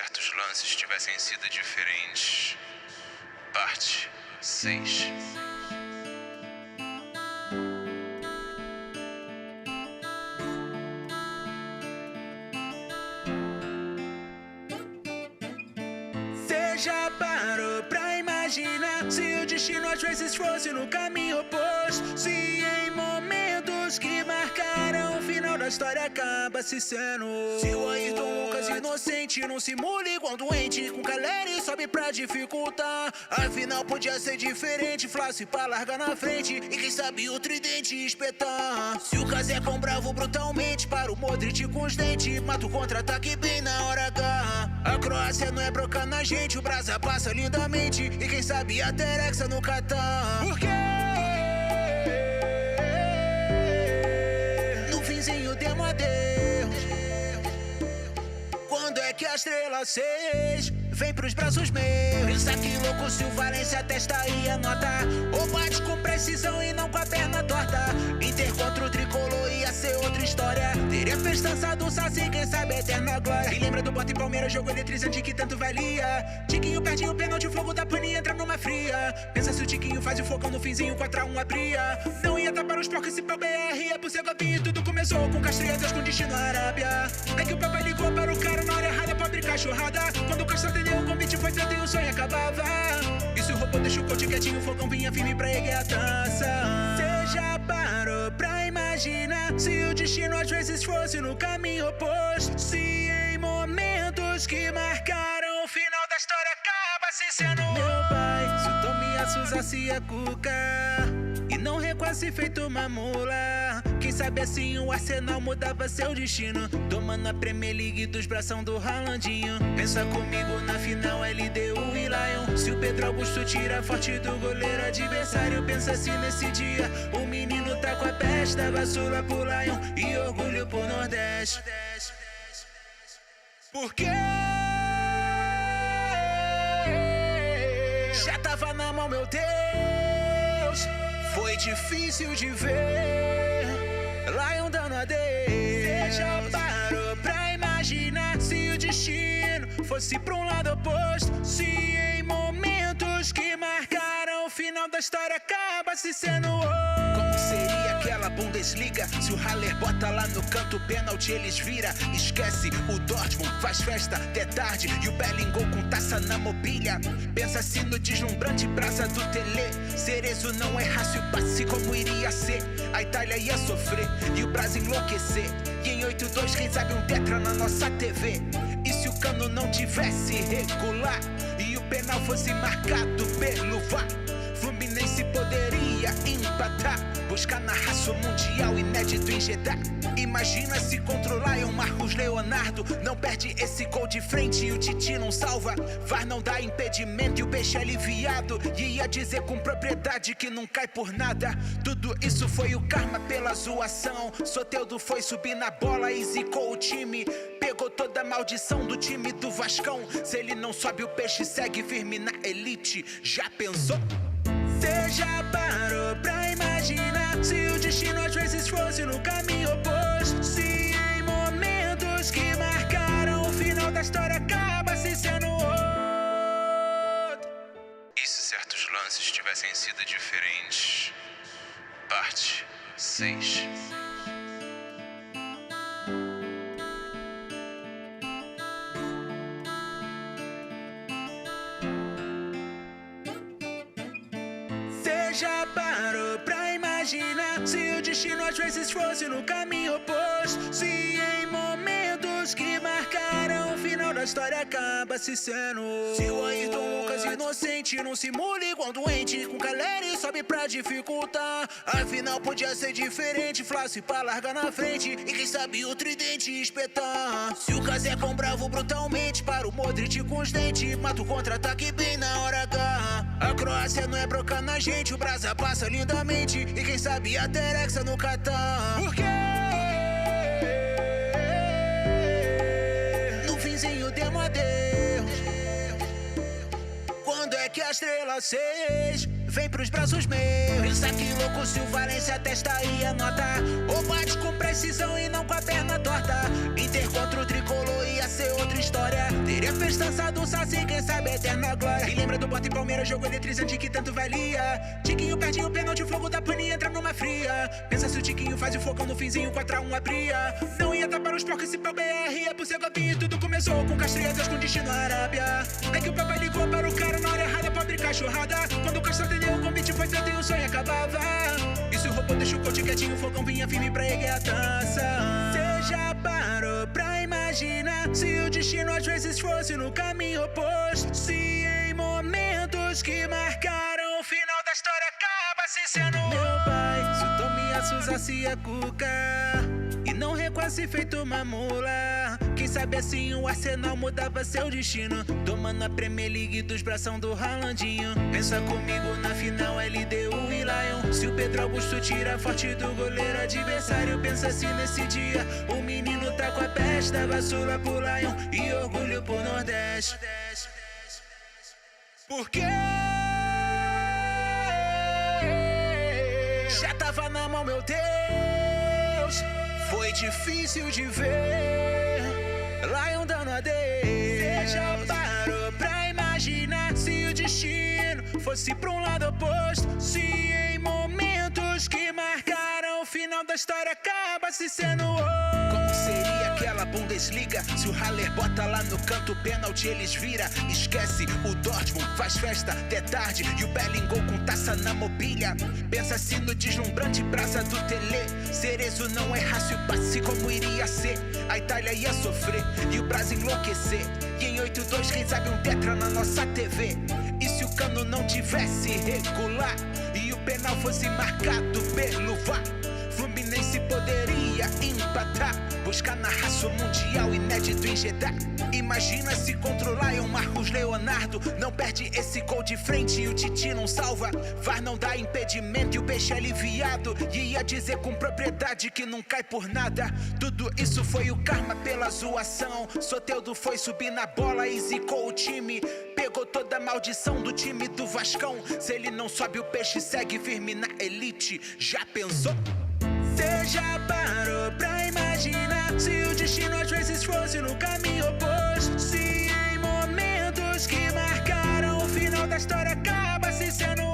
certos lances tivessem sido diferentes. Parte 6. Cê já parou pra imaginar se o destino às vezes fosse no caminho oposto? Se em momentos que marcaram o final da história acaba se sendo. Se o Ayrton Lucas inocente não simula igual doente, com Caleri sobe pra dificultar. Afinal podia ser diferente, Flácio pra largar na frente e quem sabe o tridente espetar. Se o Casecão bravo brutalmente para o Modric com os dentes, mata o contra-ataque bem na hora H. A Croácia não é broca na gente, o Brasa passa lindamente e quem sabe a Terexa no Catar. Por quê? No finzinho demo adeus. Quando é que a estrela 6 vem pros braços meus? Pensa que louco se o Valência testa e anota, ou bate com precisão e não com a perna torta. Inter contra o Tricolor ia ser outra história, teria festança do Saci, quem sabe eterna glória. E lembra do Bota e Palmeiras, jogo eletrizante que tanto valia. Tiquinho perde o pênalti, o fogo da pane entra numa fria. Pensa se o Tiquinho faz o fogão no finzinho, 4-1 abria. Não ia tapar os porcos se pro BR ia pro Segovia. E tudo começou com Castriatas com destino à Arábia. É que o papai ligou para o cara na hora errada pra abrir cachorrada. Quando o Castro atendeu, o convite foi feito e o sonho acabava. E se o robô deixa o coach quietinho, o fogão vinha firme pra erguer a taça. Cê já parou pra imaginar se o destino às vezes fosse no caminho oposto? Se em momentos que marcaram o final da história acaba se sendo. Meu pai, se o Tomiasso usasse a cuca e não recuasse feito uma mula, quem sabe assim o Arsenal mudava seu destino, tomando a Premier League dos bração do Haalandinho. Pensa comigo na final LDU e Lion, se o Pedro Augusto tira forte do goleiro adversário. Pensa assim nesse dia, o menino tá com a besta, vassoura pro Lion e orgulho pro Nordeste. Porque já tava na mão, meu Deus, foi difícil de ver Lion dando adeus. Cê já parou pra imaginar se o destino fosse pra um lado oposto? Se em momentos que marcaram o final da história acaba se sendo como seria aquela Bundesliga se o Haller bota lá no canto pênalti, eles vira. Esquece, o Dortmund faz festa até tarde e o Bellingham com taça na mobília. Pensa assim no deslumbrante praça do Tele. Cerezo não errasse o passe como iria ser, a Itália ia sofrer e o Brasil enlouquecer. E em 8-2 quem sabe um tetra na nossa TV. E se o Cano não tivesse regular e o penal fosse marcado pelo VAR, Fluminense poderia empatar, buscar na raça o mundial inédito em Jeddah. Imagina se contra o Lion, Marcos Leonardo não perde esse gol de frente e o Titi não salva. VAR não dá impedimento e o peixe é aliviado. E ia dizer com propriedade que não cai por nada. Tudo isso foi o karma pela zoação. Soteldo foi subir na bola e zicou o time. Pegou toda a maldição do time do Vascão. Se ele não sobe, o peixe segue firme na elite. Já pensou? Cê já parou pra imaginar se o destino às vezes fosse no caminho oposto? Se em momentos que marcaram o final da história acaba se sendo outro? E se certos lances tivessem sido diferentes? Parte 6. Já parou pra imaginar se o destino às vezes fosse no caminho oposto? Se em momentos que marcaram o final da história acaba se sendo. Se o Ayrton Lucas inocente não simula igual doente, com Caleri sobe pra dificultar. Afinal podia ser diferente, Flácio pra largar na frente e quem sabe o tridente espetar. Se o Casecão bravo brutalmente para o Modric com os dentes, mata o contra-ataque bem na hora H. A Croácia não é broca na gente, o Brasa passa lindamente e quem sabe a Terexa no Catar. Por quê? No finzinho demo adeus. Quando é que a estrela 6 vem pros braços meus? Pensa que louco se o Valência testa e anota, ou bate com precisão e não com a perna torta. Inter contra o Tricolor ia ser outra história, teria instância do Saci, quem sabe eterna glória. E lembra do Bota e Palmeiras, jogo eletrizante que tanto valia. Tiquinho perde o pênalti, o fogo da pane entra numa fria. Pensa se o Tiquinho faz o focão no finzinho, 4-1 abria. Não ia tapar os porcos se pelo BR ia pro Segovia. Tudo começou com Castriatas com destino à Arábia. É que o papai ligou para o cara na hora errada, pobre cachorrada. Quando o Castro atendeu, o convite foi feito e o sonho acabava. E se o robô deixou o coach quietinho, o fogão vinha firme pra erguer a taça. Cê já parou pra imaginar se o destino às vezes fosse no caminho oposto? Se em momentos que marcaram o final da história acabasse sendo meu pai, se o Tom e a Suza se a Cuca e não recuasse feito uma mula. Quem sabe assim o Arsenal mudava seu destino, tomando a Premier League dos bração do Haalandinho. Pensa comigo na final LDU e Lion. Se o Pedro Augusto tira forte do goleiro adversário, pensa assim nesse dia o menino tá com a peste, dava sula pro Lion e orgulho pro Nordeste. Porque já tava na mão, meu Deus. Foi difícil de ver Lion dando adeus. Cê já parou pra imaginar se o destino fosse pra um lado oposto? Se em momentos que marcaram o final da história acabasse sendo como seria aquela Bundesliga se o Haller bota lá no canto pênalti, eles vira. Esquece, o Dortmund faz festa até tarde e o Bellingham com taça na mobília. Pensa assim no deslumbrante praça do Tele. Cerezo não errasse o passe como iria ser. A Itália ia sofrer e o Brasil enlouquecer. E em 8-2 quem sabe um tetra na nossa TV. E se o Cano não tivesse regular e o penal fosse marcado pelo VAR, Fluminense poderia empatar, buscar na raça o mundial inédito em Jeddah. Imagina se controlar o Marcos Leonardo não perde esse gol de frente e o Titi não salva. VAR não dá impedimento e o peixe é aliviado. E ia dizer com propriedade que não cai por nada. Tudo isso foi o karma pela zoação. Soteldo foi subir na bola e zicou o time. Pegou toda a maldição do time do Vascão. Se ele não sobe, o peixe segue firme na elite. Já pensou? Cê já parou pra imaginar se o destino às vezes fosse no caminho oposto? Se em momentos que marcaram o final da história acabasse sendo